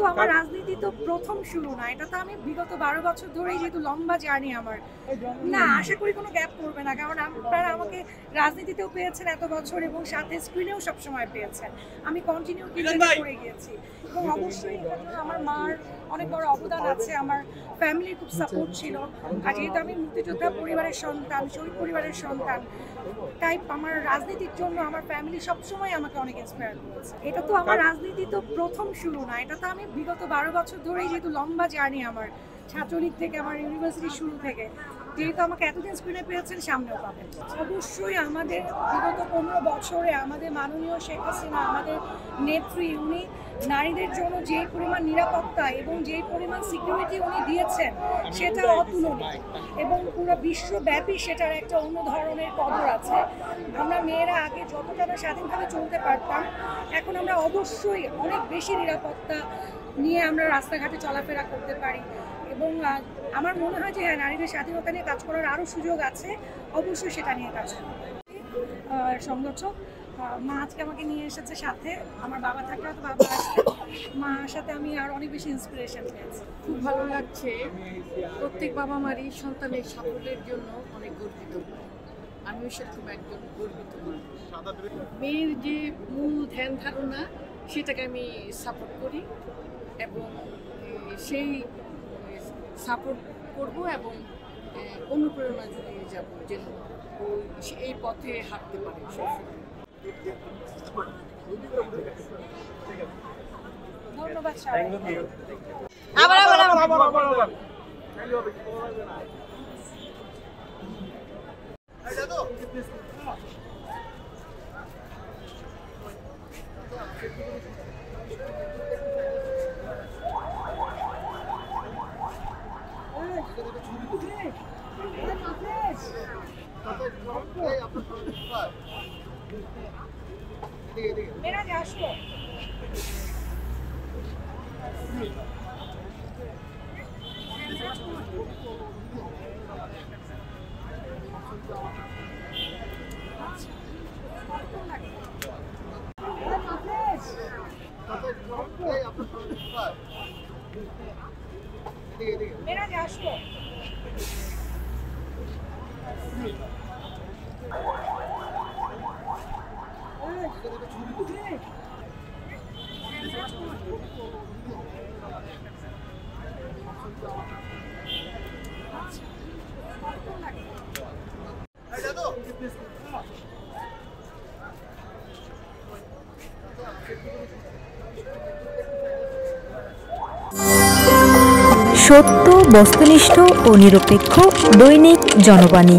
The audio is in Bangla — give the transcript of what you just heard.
তো আমার রাজনীতি তো প্রথম শুরু না, এটা তো আমি বিগত 12 বছর ধরেই, যেহেতু লম্বা জার্নি আমার, না আশা করি কোনো গ্যাপ করবে না, কারণ আপনারা আমাকে রাজনীতিতেও পেয়েছেন এত বছর এবং সাথে স্ক্রিনেও সবসময় পেয়েছেন। আমি কন্টিনিউ করে গিয়েছি এবং অবশ্যই আমার মার অনেক বড় অবদান আছে, আমার ফ্যামিলির খুব সাপোর্ট ছিল। আর যেহেতু আমি মুক্তিযোদ্ধা পরিবারের সন্তান, শহীদ পরিবারের সন্তান, তাই আমার রাজনীতির জন্য আমার ফ্যামিলি সবসময় আমাকে অনেক ইন্সপায়ার করেছে। এটা তো আমার রাজনীতি তো প্রথম শুরু না, এটা তো আমি বিগত 12 বছর ধরেই, যেহেতু লম্বা জার্নি আমার, ছাত্রলীগ থেকে আমার ইউনিভার্সিটি শুরু থেকে, যেহেতু আমাকে এতদিন স্ক্রিনে পেয়েছেন, সামনেও পাবেন। অবশ্যই আমাদের বিগত 15 বছরে আমাদের মাননীয় শেখ হাসিনা, আমাদের নেত্রী, উনি নারীদের জন্য যে পরিমাণ নিরাপত্তা এবং যে পরিমাণ সিকিউরিটি উনি দিয়েছেন সেটা অতুলনীয় এবং পুরো বিশ্বব্যাপী সেটার একটা অন্য ধরনের কদর আছে। আমরা মেয়েরা আগে যতটা না স্বাধীনভাবে চলতে পারতাম, এখন আমরা অবশ্যই অনেক বেশি নিরাপত্তা নিয়ে আমরা রাস্তাঘাটে চলাফেরা করতে পারি এবং আমার মনে হয় যে হ্যাঁ, নারীদের স্বাধীনতা নিয়ে কাজ করার আরও সুযোগ আছে, অবশ্যই সেটা নিয়ে কাজ করব। সংগঠক মা আজকে আমাকে নিয়ে এসেছে সাথে, আমার বাবা থাকলে হয়তো বাবা আসবে, মার সাথে আমি আর অনেক বেশি ইন্সপিরেশন পেয়েছি। খুব ভালো লাগছে। প্রত্যেক বাবা মারই সন্তানের সাফল্যের জন্য অনেক গর্বিত, আমিও সেরকম একজন গর্বিত। মেয়ের যে মূল ধ্যান ধারণা সেটাকে আমি সাপোর্ট করি এবং সেই সাপোর্ট করব এবং অনুপ্রেরণা জুড়িয়ে যাব যেন এই পথে হাঁটতে পারে। ধন্যবাদ সবাই। मेरा जाशो मेरा जाशो সত্য, বস্তুনিষ্ঠ ও নিরপেক্ষ দৈনিক জনবাণী।